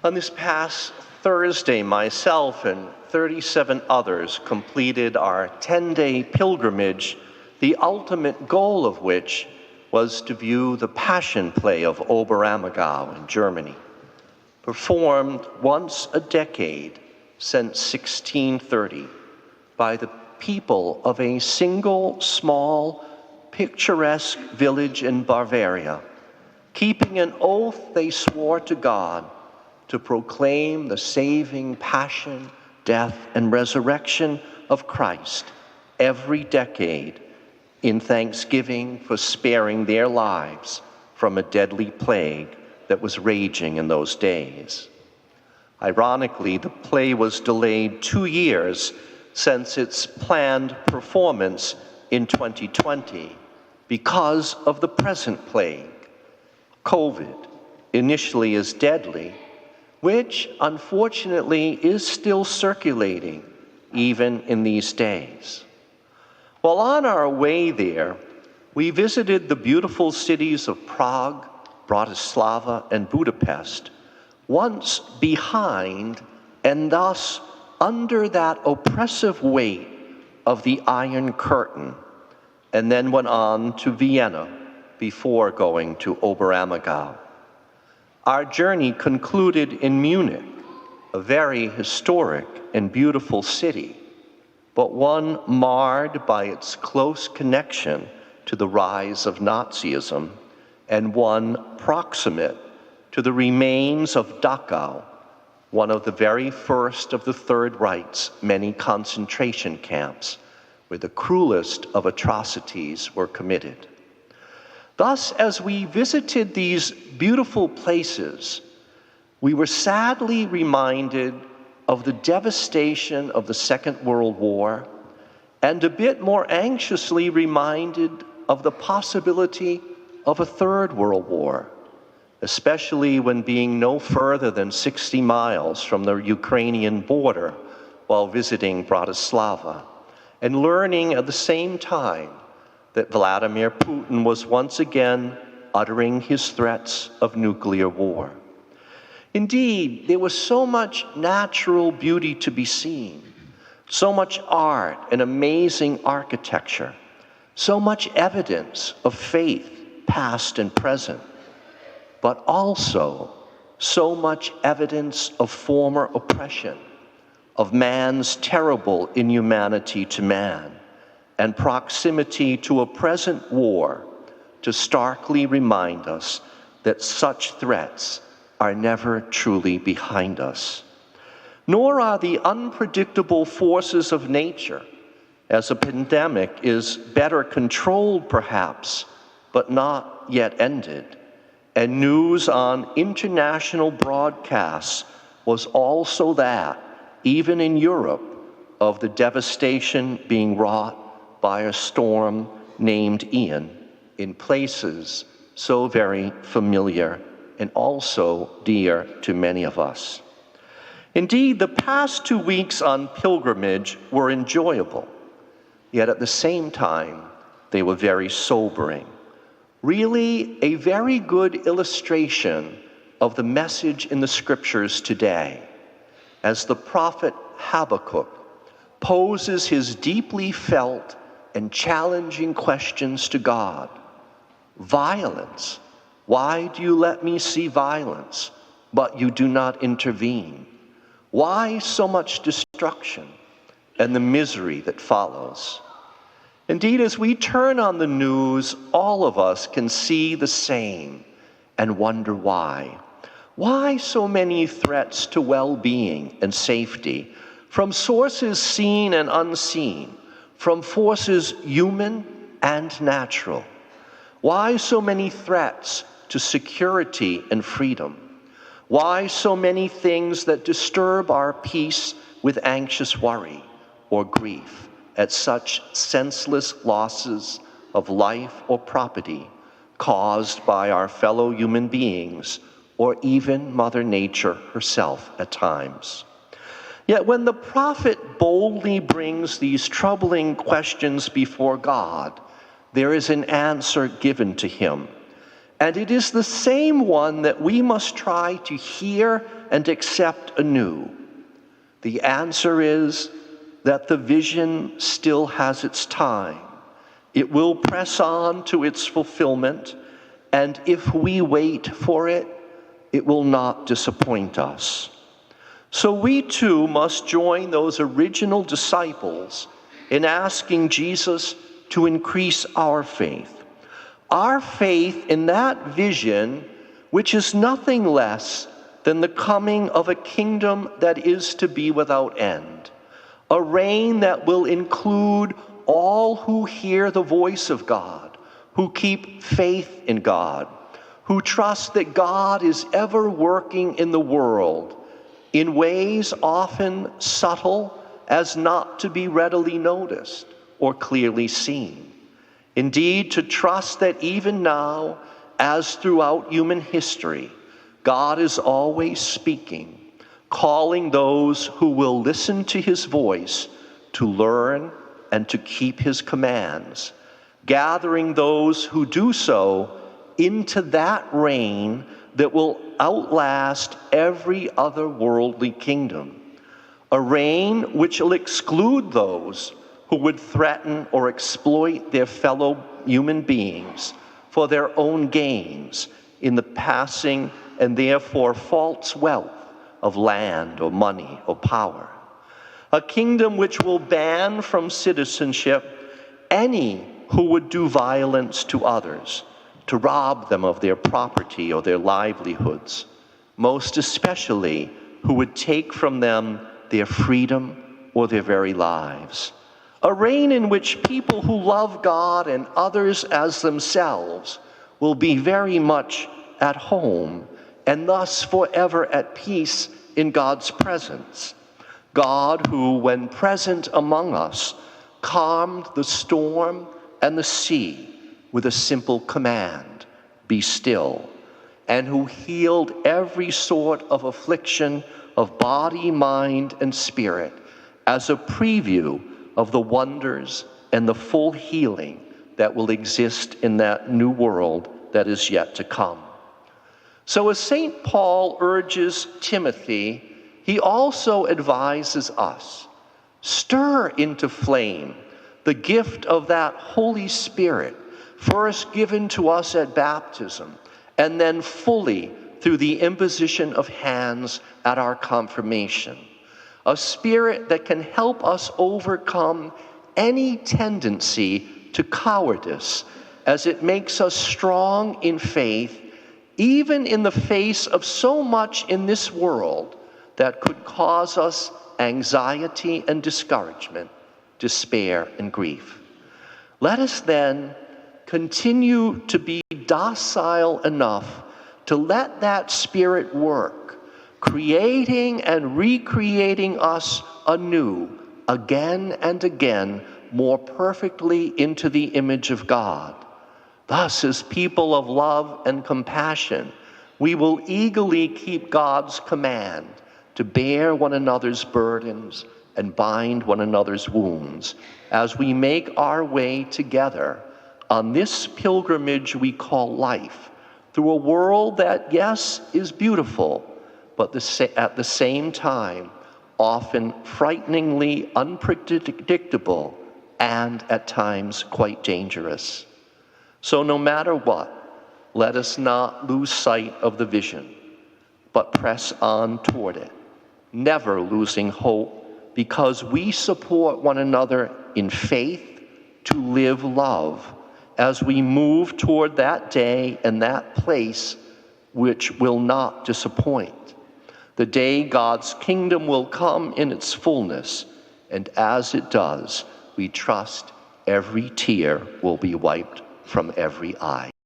On this past Thursday, myself and 37 others completed our 10-day pilgrimage, the ultimate goal of which was to view the Passion Play of Oberammergau in Germany, performed once a decade since 1630 by the people of a single, small, picturesque village in Bavaria, keeping an oath they swore to God to proclaim the saving passion, death, and resurrection of Christ every decade in thanksgiving for sparing their lives from a deadly plague that was raging in those days. Ironically, the play was delayed 2 years since its planned performance in 2020 because of the present plague, COVID, initially as deadly, which unfortunately is still circulating even in these days. While on our way there, we visited the beautiful cities of Prague, Bratislava, and Budapest, once behind and thus under that oppressive weight of the Iron Curtain, and then went on to Vienna before going to Oberammergau. Our journey concluded in Munich, a very historic and beautiful city, but one marred by its close connection to the rise of Nazism, and one proximate to the remains of Dachau, one of the very first of the Third Reich's many concentration camps, where the cruelest of atrocities were committed. Thus, as we visited these beautiful places, we were sadly reminded of the devastation of the Second World War, and a bit more anxiously reminded of the possibility of a Third World War, especially when being no further than 60 miles from the Ukrainian border while visiting Bratislava, and learning at the same time that Vladimir Putin was once again uttering his threats of nuclear war. Indeed, there was so much natural beauty to be seen, so much art and amazing architecture, so much evidence of faith, past and present, but also so much evidence of former oppression, of man's terrible inhumanity to man, and proximity to a present war to starkly remind us that such threats are never truly behind us. Nor are the unpredictable forces of nature, as a pandemic is better controlled perhaps, but not yet ended, and news on international broadcasts was also that, even in Europe, of the devastation being wrought by a storm named Ian in places so very familiar and also dear to many of us. Indeed, the past 2 weeks on pilgrimage were enjoyable, yet at the same time, they were very sobering. Really, a very good illustration of the message in the scriptures today, as the prophet Habakkuk poses his deeply felt and challenging questions to God. Violence. Why do you let me see violence, but you do not intervene? Why so much destruction and the misery that follows? Indeed, as we turn on the news, all of us can see the same and wonder why. Why so many threats to well-being and safety from sources seen and unseen, from forces human and natural? Why so many threats to security and freedom? Why so many things that disturb our peace with anxious worry or grief at such senseless losses of life or property caused by our fellow human beings or even Mother Nature herself at times? Yet when the prophet boldly brings these troubling questions before God, there is an answer given to him, And it is the same one that we must try to hear and accept anew. The answer is that the vision still has its time. It will press on to its fulfillment, and if we wait for it, it will not disappoint us. So we too must join those original disciples in asking Jesus to increase our faith. Our faith in that vision, which is nothing less than the coming of a kingdom that is to be without end, a reign that will include all who hear the voice of God, who keep faith in God, who trust that God is ever working in the world in ways often subtle as not to be readily noticed or clearly seen. Indeed, to trust that even now, as throughout human history, God is always speaking, calling those who will listen to his voice to learn and to keep his commands, gathering those who do so into that reign that will outlast every other worldly kingdom, a reign which will exclude those who would threaten or exploit their fellow human beings for their own gains in the passing and therefore false wealth of land or money or power. A kingdom which will ban from citizenship any who would do violence to others, to rob them of their property or their livelihoods, most especially who would take from them their freedom or their very lives. A reign in which people who love God and others as themselves will be very much at home and thus forever at peace in God's presence. God who, when present among us, calmed the storm and the sea with a simple command, "Be still," and who healed every sort of affliction of body, mind, and spirit as a preview of the wonders and the full healing that will exist in that new world that is yet to come. So as St. Paul urges Timothy, he also advises us, stir into flame the gift of that Holy Spirit, first given to us at baptism, and then fully through the imposition of hands at our confirmation. A spirit that can help us overcome any tendency to cowardice as it makes us strong in faith, even in the face of so much in this world that could cause us anxiety and discouragement, despair and grief. Let us then continue to be docile enough to let that Spirit work, creating and recreating us anew, again and again, more perfectly into the image of God. Thus, as people of love and compassion, we will eagerly keep God's command to bear one another's burdens and bind one another's wounds as we make our way together on this pilgrimage we call life, through a world that, yes, is beautiful, but at the same time, often frighteningly unpredictable and at times quite dangerous. So no matter what, let us not lose sight of the vision, but press on toward it, never losing hope, because we support one another in faith to live love as we move toward that day and that place which will not disappoint. The day God's kingdom will come in its fullness, and as it does, we trust every tear will be wiped from every eye.